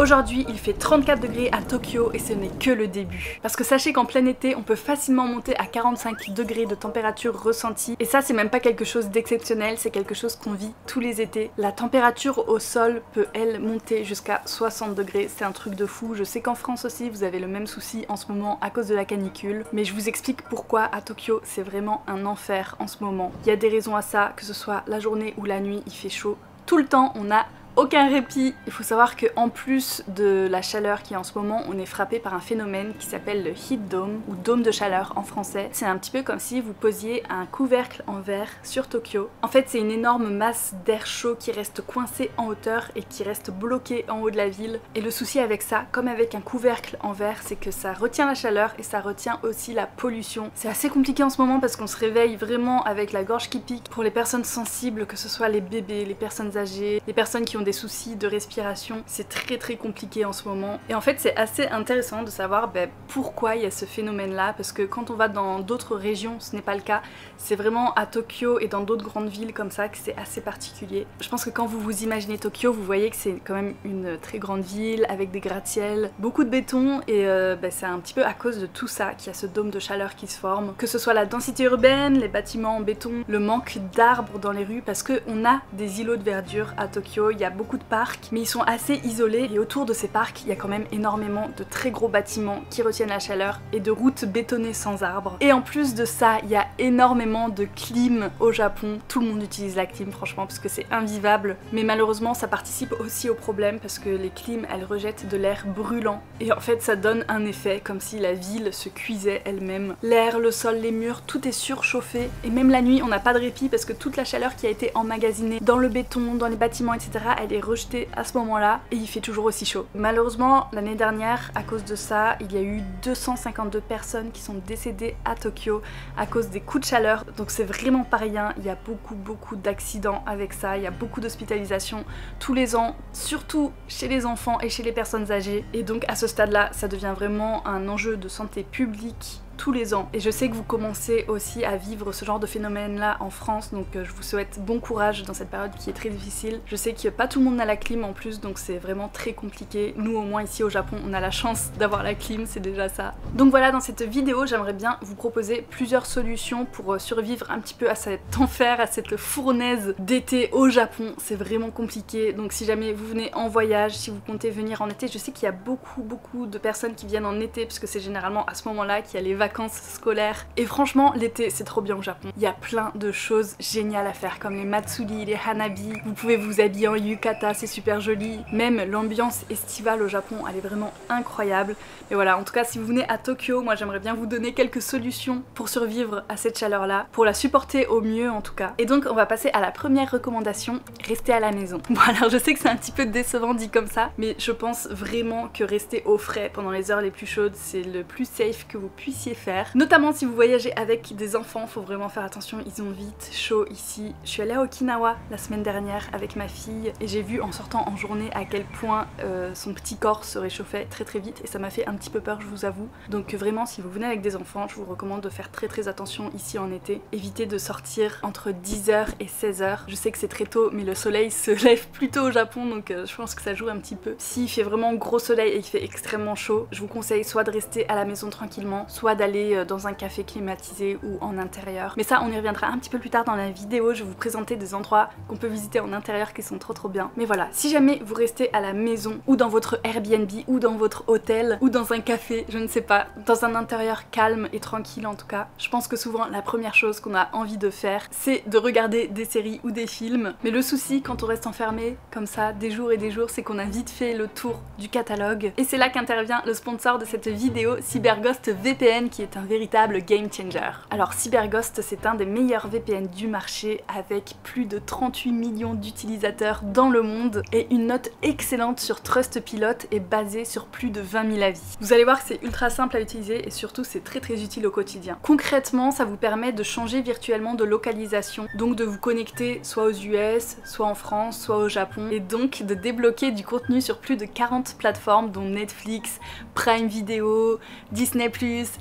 Aujourd'hui, il fait 34 degrés à Tokyo et ce n'est que le début. Parce que sachez qu'en plein été, on peut facilement monter à 45 degrés de température ressentie. Et ça, c'est même pas quelque chose d'exceptionnel, c'est quelque chose qu'on vit tous les étés. La température au sol peut, elle, monter jusqu'à 60 degrés. C'est un truc de fou. Je sais qu'en France aussi, vous avez le même souci en ce moment à cause de la canicule. Mais je vous explique pourquoi à Tokyo, c'est vraiment un enfer en ce moment. Il y a des raisons à ça, que ce soit la journée ou la nuit, il fait chaud. Tout le temps, on a aucun répit. Il faut savoir qu'en plus de la chaleur qui est en ce moment, on est frappé par un phénomène qui s'appelle le heat dome ou dôme de chaleur en français. C'est un petit peu comme si vous posiez un couvercle en verre sur Tokyo. En fait, c'est une énorme masse d'air chaud qui reste coincée en hauteur et qui reste bloquée en haut de la ville. Et le souci avec ça, comme avec un couvercle en verre, c'est que ça retient la chaleur et ça retient aussi la pollution. C'est assez compliqué en ce moment parce qu'on se réveille vraiment avec la gorge qui pique. Pour les personnes sensibles, que ce soit les bébés, les personnes âgées, les personnes qui ont des soucis de respiration, c'est très compliqué en ce moment. Et en fait c'est assez intéressant de savoir pourquoi il y a ce phénomène là, parce que quand on va dans d'autres régions ce n'est pas le cas. C'est vraiment à Tokyo et dans d'autres grandes villes comme ça que c'est assez particulier. Je pense que quand vous vous imaginez Tokyo, vous voyez que c'est quand même une très grande ville avec des gratte-ciel, beaucoup de béton et c'est un petit peu à cause de tout ça qu'il y a ce dôme de chaleur qui se forme. Que ce soit la densité urbaine, les bâtiments en béton, le manque d'arbres dans les rues, parce qu'on a des îlots de verdure à Tokyo, il y a beaucoup de parcs, mais ils sont assez isolés et autour de ces parcs, il y a quand même énormément de très gros bâtiments qui retiennent la chaleur et de routes bétonnées sans arbres. Et en plus de ça, il y a énormément de clim au Japon. Tout le monde utilise la clim franchement parce que c'est invivable, mais malheureusement ça participe aussi au problème parce que les clims, elles rejettent de l'air brûlant et en fait ça donne un effet comme si la ville se cuisait elle-même. L'air, le sol, les murs, tout est surchauffé et même la nuit on n'a pas de répit parce que toute la chaleur qui a été emmagasinée dans le béton, dans les bâtiments, etc. elle est rejetée à ce moment-là et il fait toujours aussi chaud. Malheureusement, l'année dernière, à cause de ça, il y a eu 252 personnes qui sont décédées à Tokyo à cause des coups de chaleur. Donc c'est vraiment pas rien, il y a beaucoup d'accidents avec ça, il y a beaucoup d'hospitalisations tous les ans, surtout chez les enfants et chez les personnes âgées. Et donc à ce stade-là, ça devient vraiment un enjeu de santé publique tous les ans. Et je sais que vous commencez aussi à vivre ce genre de phénomène là en France, donc je vous souhaite bon courage dans cette période qui est très difficile. Je sais que pas tout le monde a la clim en plus, donc c'est vraiment très compliqué. Nous au moins ici au Japon on a la chance d'avoir la clim, c'est déjà ça. Donc voilà, dans cette vidéo j'aimerais bien vous proposer plusieurs solutions pour survivre un petit peu à cet enfer, à cette fournaise d'été au Japon. C'est vraiment compliqué, donc si jamais vous venez en voyage, si vous comptez venir en été, je sais qu'il y a beaucoup de personnes qui viennent en été parce que c'est généralement à ce moment là qu'il y a les vacances scolaires. Et franchement, l'été c'est trop bien au Japon. Il y a plein de choses géniales à faire comme les matsuri, les hanabi. Vous pouvez vous habiller en yukata, c'est super joli. Même l'ambiance estivale au Japon, elle est vraiment incroyable. Et voilà, en tout cas si vous venez à Tokyo, moi j'aimerais bien vous donner quelques solutions pour survivre à cette chaleur là, pour la supporter au mieux en tout cas. Et donc on va passer à la première recommandation, rester à la maison. Bon alors je sais que c'est un petit peu décevant dit comme ça, mais je pense vraiment que rester au frais pendant les heures les plus chaudes, c'est le plus safe que vous puissiez faire. Notamment si vous voyagez avec des enfants, faut vraiment faire attention, ils ont vite chaud ici. Je suis allée à Okinawa la semaine dernière avec ma fille et j'ai vu en sortant en journée à quel point son petit corps se réchauffait très vite et ça m'a fait un petit peu peur, je vous avoue. Donc vraiment si vous venez avec des enfants, je vous recommande de faire très attention ici en été. Évitez de sortir entre 10h et 16h. Je sais que c'est très tôt mais le soleil se lève plus tôt au Japon, donc je pense que ça joue un petit peu. S'il fait vraiment gros soleil et qu'il fait extrêmement chaud, je vous conseille soit de rester à la maison tranquillement, soit d'aller dans un café climatisé ou en intérieur. Mais ça on y reviendra un petit peu plus tard dans la vidéo, je vais vous présenter des endroits qu'on peut visiter en intérieur qui sont trop bien. Mais voilà, si jamais vous restez à la maison ou dans votre Airbnb ou dans votre hôtel ou dans un café, je ne sais pas, dans un intérieur calme et tranquille en tout cas, je pense que souvent la première chose qu'on a envie de faire c'est de regarder des séries ou des films. Mais le souci quand on reste enfermé comme ça des jours et des jours, c'est qu'on a vite fait le tour du catalogue. Et c'est là qu'intervient le sponsor de cette vidéo, CyberGhost VPN, qui est un véritable game changer. Alors CyberGhost c'est un des meilleurs VPN du marché avec plus de 38 millions d'utilisateurs dans le monde et une note excellente sur Trustpilot et basée sur plus de 20 000 avis. Vous allez voir que c'est ultra simple à utiliser et surtout c'est très utile au quotidien. Concrètement ça vous permet de changer virtuellement de localisation, donc de vous connecter soit aux US, soit en France, soit au Japon et donc de débloquer du contenu sur plus de 40 plateformes dont Netflix, Prime Video, Disney+,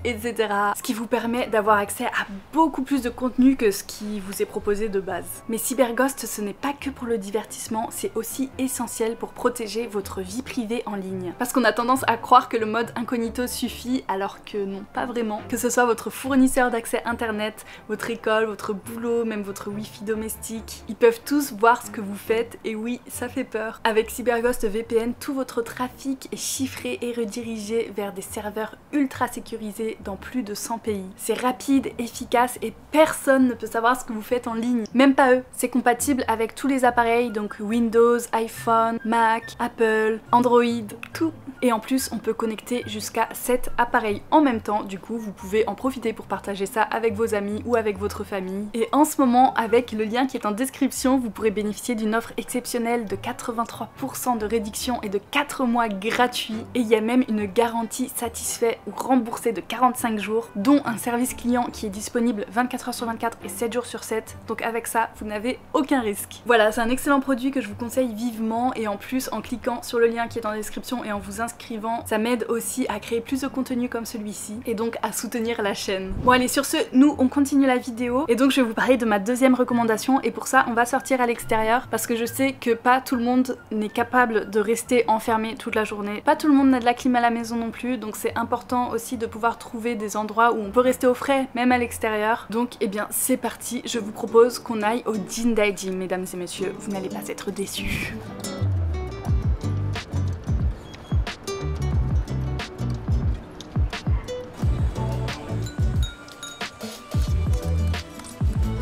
etc. etc. Ce qui vous permet d'avoir accès à beaucoup plus de contenu que ce qui vous est proposé de base. Mais Cyberghost, ce n'est pas que pour le divertissement, c'est aussi essentiel pour protéger votre vie privée en ligne. Parce qu'on a tendance à croire que le mode incognito suffit, alors que non, pas vraiment. Que ce soit votre fournisseur d'accès internet, votre école, votre boulot, même votre wifi domestique, ils peuvent tous voir ce que vous faites, et oui, ça fait peur. Avec Cyberghost VPN, tout votre trafic est chiffré et redirigé vers des serveurs ultra sécurisés dans plus de 100 pays. C'est rapide, efficace et personne ne peut savoir ce que vous faites en ligne, même pas eux. C'est compatible avec tous les appareils, donc Windows, iPhone, Mac, Apple, Android, tout. Et en plus, on peut connecter jusqu'à 7 appareils en même temps, du coup vous pouvez en profiter pour partager ça avec vos amis ou avec votre famille. Et en ce moment, avec le lien qui est en description, vous pourrez bénéficier d'une offre exceptionnelle de 83% de réduction et de 4 mois gratuits. Et il y a même une garantie satisfait ou remboursée de 45 jours, dont un service client qui est disponible 24 h sur 24 et 7 jours sur 7. Donc avec ça, vous n'avez aucun risque. Voilà, c'est un excellent produit que je vous conseille vivement, et en plus, en cliquant sur le lien qui est en description et en vous inscrivant, ça m'aide aussi à créer plus de contenu comme celui-ci, et donc à soutenir la chaîne. Bon allez, sur ce, nous on continue la vidéo, et donc je vais vous parler de ma deuxième recommandation, et pour ça on va sortir à l'extérieur, parce que je sais que pas tout le monde n'est capable de rester enfermé toute la journée. Pas tout le monde n'a de la clim à la maison non plus, donc c'est important aussi de pouvoir trouver des endroits où on peut rester au frais, même à l'extérieur. Donc eh bien c'est parti, je vous propose qu'on aille au Jindaiji, mesdames et messieurs, vous n'allez pas être déçus.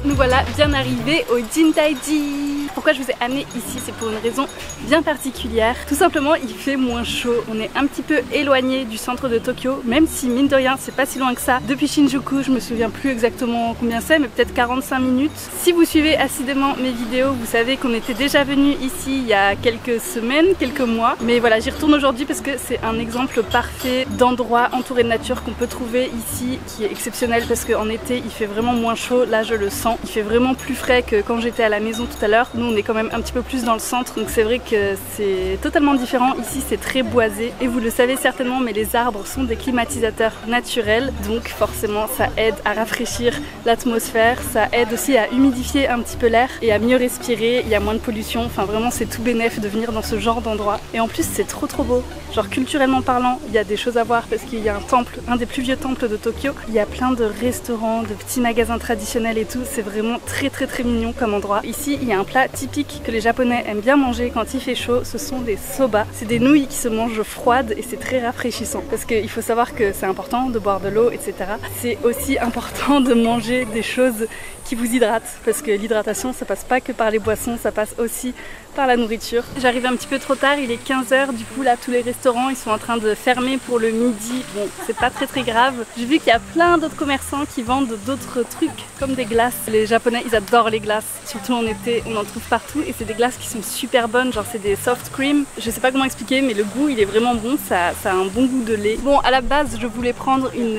Nous voilà bien arrivés au Jindaiji. Pourquoi je vous ai amené ici, c'est pour une raison bien particulière. Tout simplement, il fait moins chaud. On est un petit peu éloigné du centre de Tokyo, même si mine de rien, c'est pas si loin que ça. Depuis Shinjuku, je me souviens plus exactement combien c'est, mais peut-être 45 minutes. Si vous suivez assidûment mes vidéos, vous savez qu'on était déjà venu ici il y a quelques semaines, quelques mois. Mais voilà, j'y retourne aujourd'hui parce que c'est un exemple parfait d'endroit entouré de nature qu'on peut trouver ici, qui est exceptionnel parce qu'en été, il fait vraiment moins chaud. Là, je le sens. Il fait vraiment plus frais que quand j'étais à la maison tout à l'heure. Nous on est quand même un petit peu plus dans le centre, donc c'est vrai que c'est totalement différent. Ici c'est très boisé, et vous le savez certainement, mais les arbres sont des climatisateurs naturels, donc forcément ça aide à rafraîchir l'atmosphère, ça aide aussi à humidifier un petit peu l'air et à mieux respirer. Il y a moins de pollution, enfin vraiment c'est tout bénef de venir dans ce genre d'endroit. Et en plus c'est trop beau, genre culturellement parlant il y a des choses à voir, parce qu'il y a un temple, un des plus vieux temples de Tokyo, il y a plein de restaurants, de petits magasins traditionnels et tout. C'est vraiment très mignon comme endroit. Ici il y a un plat typique que les japonais aiment bien manger quand il fait chaud, ce sont des soba. C'est des nouilles qui se mangent froides et c'est très rafraîchissant, parce qu'il faut savoir que c'est important de boire de l'eau, etc. C'est aussi important de manger des choses qui vous hydratent, parce que l'hydratation ça passe pas que par les boissons, ça passe aussi par la nourriture. J'arrive un petit peu trop tard, il est 15 h, du coup là tous les restaurants ils sont en train de fermer pour le midi. Bon, c'est pas très grave. J'ai vu qu'il y a plein d'autres commerçants qui vendent d'autres trucs comme des glaces. Les japonais ils adorent les glaces, surtout en été, on en trouve partout, et c'est des glaces qui sont super bonnes, genre c'est des soft cream. Je sais pas comment expliquer, mais le goût il est vraiment bon, ça a un bon goût de lait. Bon, à la base je voulais prendre une...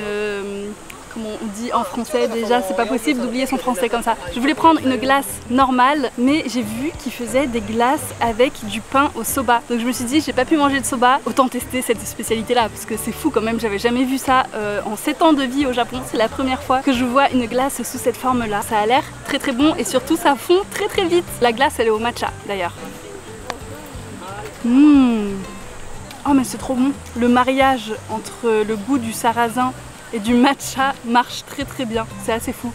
comment on dit en français déjà, c'est pas possible d'oublier son français comme ça. Je voulais prendre une glace normale, mais j'ai vu qu'ils faisaient des glaces avec du pain au soba. Donc je me suis dit, j'ai pas pu manger de soba, autant tester cette spécialité là, parce que c'est fou quand même, j'avais jamais vu ça en 7 ans de vie au Japon. C'est la première fois que je vois une glace sous cette forme là. Ça a l'air très bon, et surtout ça fond très vite. La glace elle est au matcha d'ailleurs. Oh mais c'est trop bon. Le mariage entre le goût du sarrasin et du matcha marche très bien, c'est assez fou.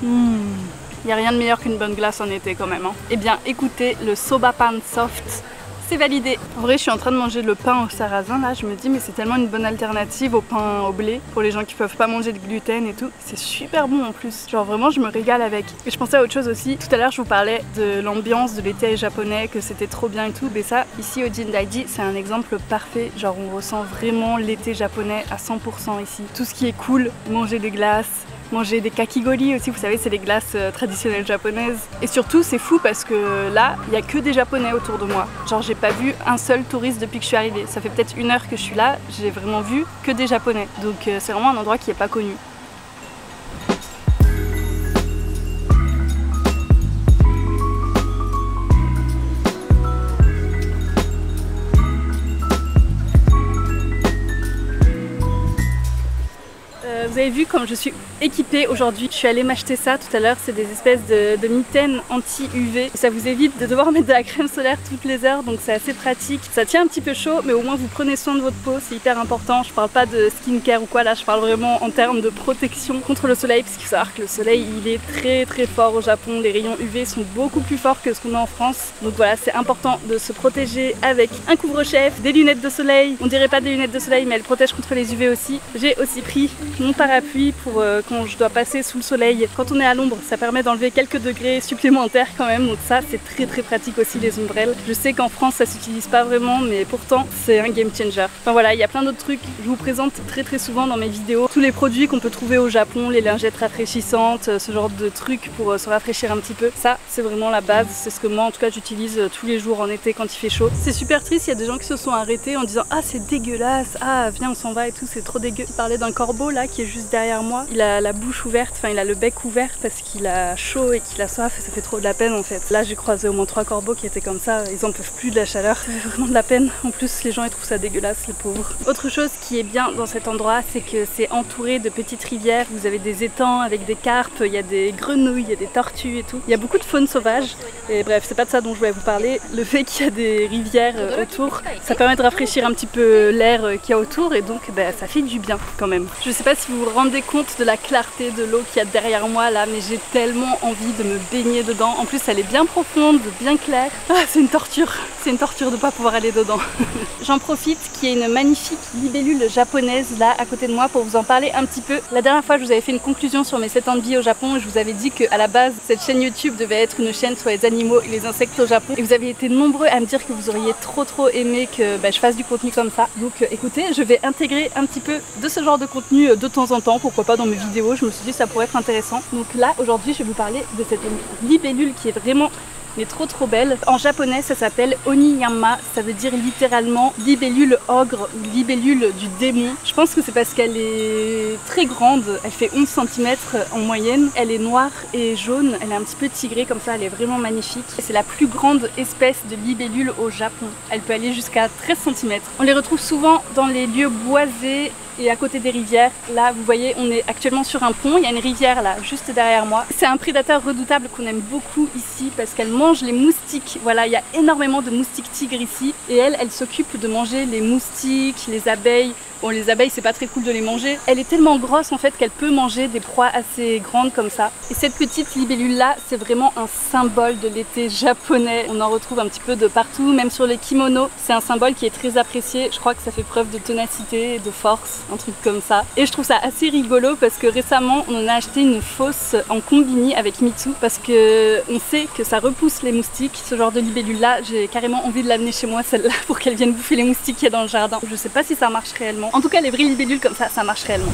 Il n'y a rien de meilleur qu'une bonne glace en été quand même. Eh bien écoutez, le soba pan soft, c'est validé. En vrai je suis en train de manger le pain au sarrasin là, je me dis mais c'est tellement une bonne alternative au pain au blé pour les gens qui peuvent pas manger de gluten et tout. C'est super bon en plus, genre vraiment je me régale avec. Et je pensais à autre chose aussi, tout à l'heure je vous parlais de l'ambiance de l'été japonais, que c'était trop bien et tout, mais ça ici au Jindaiji c'est un exemple parfait, genre on ressent vraiment l'été japonais à 100% ici. Tout ce qui est cool, manger des glaces, manger des kakigori aussi, vous savez c'est les glaces traditionnelles japonaises. Et surtout c'est fou parce que là il n'y a que des japonais autour de moi, genre j'ai pas vu un seul touriste depuis que je suis arrivée. Ça fait peut-être 1 heure que je suis là, j'ai vraiment vu que des japonais, donc c'est vraiment un endroit qui est pas connu. Vous avez vu comme je suis équipée aujourd'hui. Je suis allée m'acheter ça tout à l'heure. C'est des espèces de mitaines anti-UV. Ça vous évite de devoir mettre de la crème solaire toutes les heures, donc c'est assez pratique. Ça tient un petit peu chaud, mais au moins vous prenez soin de votre peau, c'est hyper important. Je parle pas de skincare ou quoi, là je parle vraiment en termes de protection contre le soleil, parce qu'il faut savoir que le soleil il est très fort au Japon. Les rayons UV sont beaucoup plus forts que ce qu'on a en France. Donc voilà, c'est important de se protéger avec un couvre-chef, des lunettes de soleil. On dirait pas des lunettes de soleil, mais elles protègent contre les UV aussi. J'ai aussi pris mon parapluie pour quand je dois passer sous le soleil. Quand on est à l'ombre, ça permet d'enlever quelques degrés supplémentaires quand même. Donc ça, c'est très pratique aussi, les ombrelles. Je sais qu'en France, ça s'utilise pas vraiment, mais pourtant, c'est un game changer. Enfin voilà, il y a plein d'autres trucs. Je vous présente très souvent dans mes vidéos tous les produits qu'on peut trouver au Japon, les lingettes rafraîchissantes, ce genre de trucs pour se rafraîchir un petit peu. Ça, c'est vraiment la base. C'est ce que moi, en tout cas, j'utilise tous les jours en été quand il fait chaud. C'est super triste, il y a des gens qui se sont arrêtés en disant ah c'est dégueulasse, ah viens on s'en va et tout, c'est trop dégueu. Il parlait d'un corbeau là qui est juste derrière moi. Il a la bouche ouverte, enfin il a le bec ouvert parce qu'il a chaud et qu'il a soif et ça fait trop de la peine en fait. Là j'ai croisé au moins 3 corbeaux qui étaient comme ça, ils en peuvent plus de la chaleur, ça fait vraiment de la peine. En plus les gens ils trouvent ça dégueulasse, les pauvres. Autre chose qui est bien dans cet endroit, c'est que c'est entouré de petites rivières. Vous avez des étangs avec des carpes, il y a des grenouilles, il y a des tortues et tout. Il y a beaucoup de faune sauvage et bref c'est pas de ça dont je voulais vous parler. Le fait qu'il y a des rivières autour, ça permet de rafraîchir un petit peu l'air qu'il y a autour et donc ça fait du bien quand même. Je sais pas si vous vous rendez compte de la clarté de l'eau qu'il y a derrière moi là, mais j'ai tellement envie de me baigner dedans. En plus elle est bien profonde, bien claire. Ah, c'est une torture de pas pouvoir aller dedans. J'en profite qu'il y ait une magnifique libellule japonaise là à côté de moi pour vous en parler un petit peu. La dernière fois je vous avais fait une conclusion sur mes 7 ans de vie au Japon et je vous avais dit qu'à la base cette chaîne YouTube devait être une chaîne sur les animaux et les insectes au Japon et vous avez été nombreux à me dire que vous auriez trop aimé que je fasse du contenu comme ça. Donc écoutez, je vais intégrer un petit peu de ce genre de contenu de temps en temps, pourquoi pas dans mes vidéos. Je me suis dit ça pourrait être intéressant. Donc là aujourd'hui je vais vous parler de cette libellule qui est vraiment mais trop belle. En japonais ça s'appelle Oniyama, ça veut dire littéralement libellule ogre ou libellule du démon. Je pense que c'est parce qu'elle est très grande, elle fait 11 cm en moyenne, elle est noire et jaune, elle est un petit peu tigrée comme ça, elle est vraiment magnifique. C'est la plus grande espèce de libellule au Japon, elle peut aller jusqu'à 13 cm. On les retrouve souvent dans les lieux boisés et à côté des rivières. Là vous voyez on est actuellement sur un pont, il y a une rivière là juste derrière moi. C'est un prédateur redoutable qu'on aime beaucoup ici parce qu'elle mange les moustiques. Voilà, il y a énormément de moustiques tigres ici et elle s'occupe de manger les moustiques, les abeilles. Bon, les abeilles c'est pas très cool de les manger. Elle est tellement grosse en fait qu'elle peut manger des proies assez grandes comme ça. Et cette petite libellule là c'est vraiment un symbole de l'été japonais. On en retrouve un petit peu de partout, même sur les kimonos. C'est un symbole qui est très apprécié. Je crois que ça fait preuve de ténacité et de force, un truc comme ça. Et je trouve ça assez rigolo parce que récemment on en a acheté une fausse en combini avec Mitsu parce que on sait que ça repousse les moustiques. Ce genre de libellule là, j'ai carrément envie de l'amener chez moi celle-là pour qu'elle vienne bouffer les moustiques qu'il y a dans le jardin. Je sais pas si ça marche réellement. En tout cas les vraies libellules comme ça marche réellement.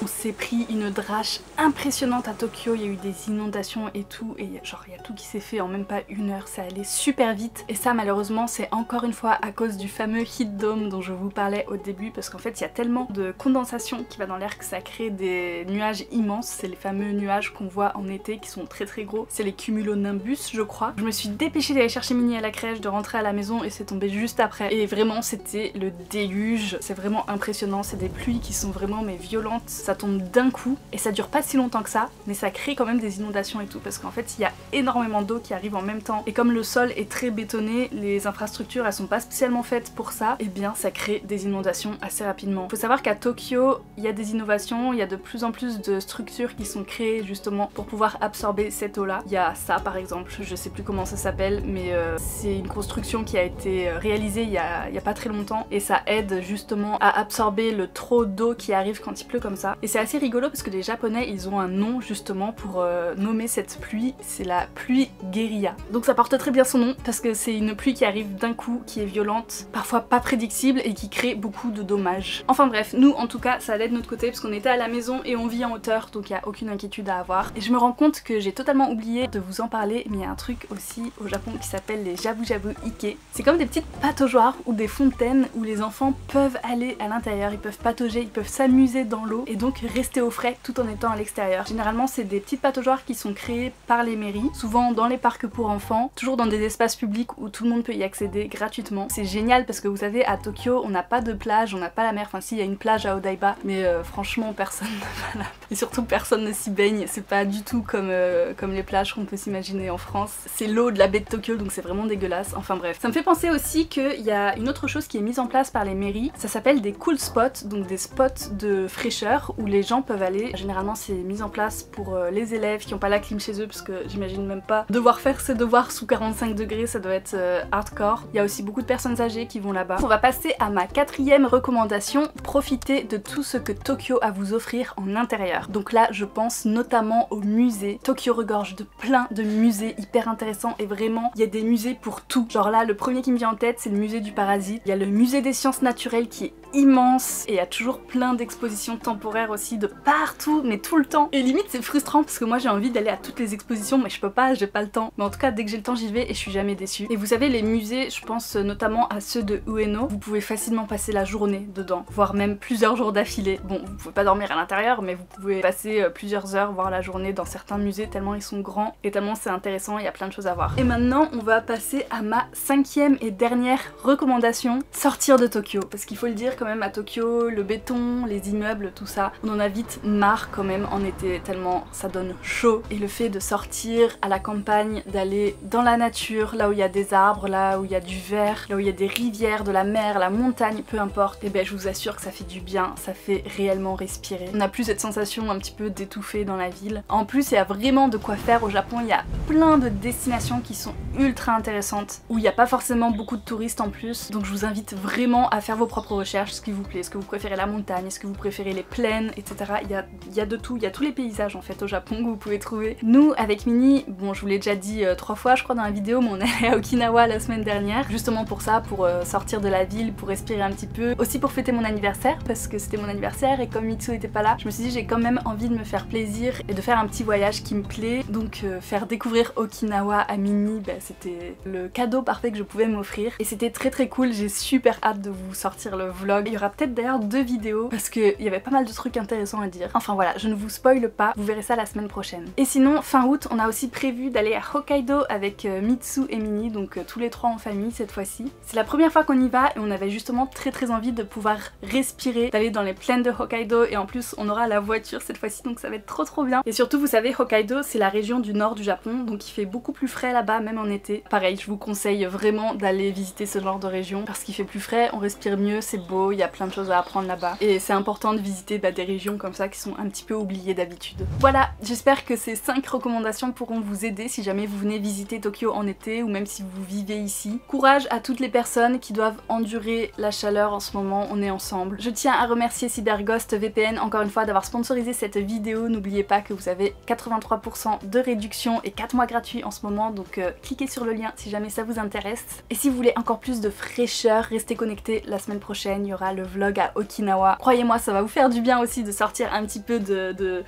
On s'est pris une drache impressionnante à Tokyo, il y a eu des inondations et tout, et genre il y a tout qui s'est fait en même pas 1 heure, ça allait super vite. Et ça malheureusement c'est encore une fois à cause du fameux heat dome dont je vous parlais au début, parce qu'en fait il y a tellement de condensation qui va dans l'air que ça crée des nuages immenses. C'est les fameux nuages qu'on voit en été qui sont très gros, c'est les cumulonimbus je crois. Je me suis dépêchée d'aller chercher Minnie à la crèche, de rentrer à la maison et c'est tombé juste après. Et vraiment c'était le déluge, c'est vraiment impressionnant, c'est des pluies qui sont vraiment mais violentes, ça tombe d'un coup et ça dure pas si longtemps que ça, mais ça crée quand même des inondations et tout parce qu'en fait il y a énormément d'eau qui arrive en même temps et comme le sol est très bétonné, les infrastructures elles sont pas spécialement faites pour ça, et bien ça crée des inondations assez rapidement. Faut savoir qu'à Tokyo il y a des innovations, il y a de plus en plus de structures qui sont créées justement pour pouvoir absorber cette eau là. Il y a ça par exemple, je sais plus comment ça s'appelle, mais c'est une construction qui a été réalisée il y a pas très longtemps et ça aide justement à absorber le trop d'eau qui arrive quand il pleut comme ça. Et c'est assez rigolo parce que les japonais ils ont un nom justement pour nommer cette pluie, c'est la pluie guérilla. Donc ça porte très bien son nom parce que c'est une pluie qui arrive d'un coup, qui est violente, parfois pas prédictible et qui crée beaucoup de dommages. Enfin bref, nous en tout cas ça allait de notre côté parce qu'on était à la maison et on vit en hauteur, donc il n'y a aucune inquiétude à avoir. Et je me rends compte que j'ai totalement oublié de vous en parler, mais il y a un truc aussi au Japon qui s'appelle les jabu jabu ike. C'est comme des petites pataugeoires ou des fontaines où les enfants peuvent aller à l'intérieur, ils peuvent patauger, ils peuvent s'amuser dans l'eau et donc rester au frais tout en étant à l'extérieur. Généralement c'est des petites pataugeoires qui sont créées par les mairies, souvent dans les parcs pour enfants, toujours dans des espaces publics où tout le monde peut y accéder gratuitement. C'est génial parce que vous savez, à Tokyo on n'a pas de plage, on n'a pas la mer, enfin si, il y a une plage à Odaiba, mais franchement personne ne va là. Et surtout personne ne s'y baigne, c'est pas du tout comme les plages qu'on peut s'imaginer en France. C'est l'eau de la baie de Tokyo, donc c'est vraiment dégueulasse. Enfin bref. Ça me fait penser aussi qu'il y a une autre chose qui est mise en place par les mairies, ça s'appelle des cool spots, donc des spots de fraîcheur où les gens peuvent aller. Généralement c'est mis en place pour les élèves qui n'ont pas la clim chez eux, parce que j'imagine même pas devoir faire ses devoirs sous 45 degrés, ça doit être hardcore. Il y a aussi beaucoup de personnes âgées qui vont là-bas. On va passer à ma quatrième recommandation, profitez de tout ce que Tokyo a à vous offrir en intérieur. Donc là je pense notamment aux musées. Tokyo regorge de plein de musées hyper intéressants et vraiment il y a des musées pour tout. Genre là le premier qui me vient en tête c'est le musée du parasite. Il y a le musée des sciences naturelles qui est immense et il y a toujours plein d'expositions temporaires aussi de partout, mais tout le temps. Et limite c'est frustrant parce que moi j'ai envie d'aller à toutes les expositions mais je peux pas, j'ai pas le temps. Mais en tout cas dès que j'ai le temps j'y vais et je suis jamais déçue. Et vous savez les musées, je pense notamment à ceux de Ueno, vous pouvez facilement passer la journée dedans, voire même plusieurs jours d'affilée. Bon vous pouvez pas dormir à l'intérieur mais vous pouvez passer plusieurs heures, voire la journée dans certains musées tellement ils sont grands et tellement c'est intéressant, il y a plein de choses à voir. Et maintenant on va passer à ma cinquième et dernière recommandation, sortir de Tokyo. Parce qu'il faut le dire quand même à Tokyo, le béton, les immeubles, tout ça, on en a vite marre quand même en été tellement ça donne chaud. Et le fait de sortir à la campagne, d'aller dans la nature, là où il y a des arbres, là où il y a du vert, là où il y a des rivières, de la mer, la montagne, peu importe, et ben je vous assure que ça fait du bien, ça fait réellement respirer. On n'a plus cette sensation un petit peu d'étouffer dans la ville. En plus il y a vraiment de quoi faire au Japon, il y a plein de destinations qui sont ultra intéressantes, où il n'y a pas forcément beaucoup de touristes en plus, donc je vous invite vraiment à faire vos propres recherches, ce qui vous plaît, est-ce que vous préférez la montagne, est-ce que vous préférez les plaines, etc. Il y a de tout, il y a tous les paysages en fait au Japon que vous pouvez trouver. Nous avec Mini, bon je vous l'ai déjà dit 3 fois je crois dans la vidéo, mais on est allé à Okinawa la semaine dernière, justement pour ça, pour sortir de la ville, pour respirer un petit peu, aussi pour fêter mon anniversaire, parce que c'était mon anniversaire et comme Mitsu était pas là, je me suis dit j'ai quand même envie de me faire plaisir et de faire un petit voyage qui me plaît, donc faire découvrir Okinawa à Mini, bah, c'était le cadeau parfait que je pouvais m'offrir et c'était très cool, j'ai super hâte de vous sortir le vlog. Il y aura peut-être d'ailleurs 2 vidéos parce qu'il y avait pas mal de trucs intéressants à dire. Enfin voilà, je ne vous spoile pas, vous verrez ça la semaine prochaine. Et sinon, fin août, on a aussi prévu d'aller à Hokkaido avec Mitsu et Mini, donc tous les 3 en famille cette fois-ci. C'est la première fois qu'on y va et on avait justement très envie de pouvoir respirer, d'aller dans les plaines de Hokkaido et en plus on aura la voiture cette fois-ci donc ça va être trop bien. Et surtout vous savez Hokkaido c'est la région du nord du Japon donc il fait beaucoup plus frais là-bas même en été. Pareil je vous conseille vraiment d'aller visiter ce genre de région parce qu'il fait plus frais, on respire mieux, c'est beau, il y a plein de choses à apprendre là-bas et c'est important de visiter des régions comme ça qui sont un petit peu oubliées d'habitude. Voilà, j'espère que ces 5 recommandations pourront vous aider si jamais vous venez visiter Tokyo en été ou même si vous vivez ici. Courage à toutes les personnes qui doivent endurer la chaleur en ce moment, on est ensemble. Je tiens à remercier CyberGhost VPN encore une fois d'avoir sponsorisé cette vidéo. N'oubliez pas que vous avez 83% de réduction et 4 mois gratuits en ce moment donc cliquez sur le lien si jamais ça vous intéresse. Et si vous voulez encore plus de fraîcheur, restez connectés, la semaine prochaine il y aura le vlog à Okinawa. Croyez-moi ça va vous faire du bien aussi de sortir un petit peu de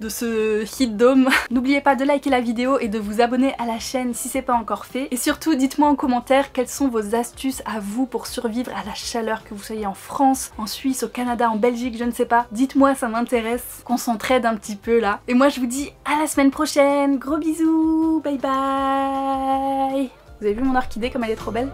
ce heat dome. N'oubliez pas de liker la vidéo et de vous abonner à la chaîne si c'est pas encore fait. Et surtout dites-moi en commentaire quelles sont vos astuces à vous pour survivre à la chaleur, que vous soyez en France, en Suisse, au Canada, en Belgique, je ne sais pas. Dites-moi, ça m'intéresse, qu'on s'entraide un petit peu là. Et moi je vous dis à la semaine prochaine, gros bisous, bye bye. Vous avez vu mon orchidée comme elle est trop belle?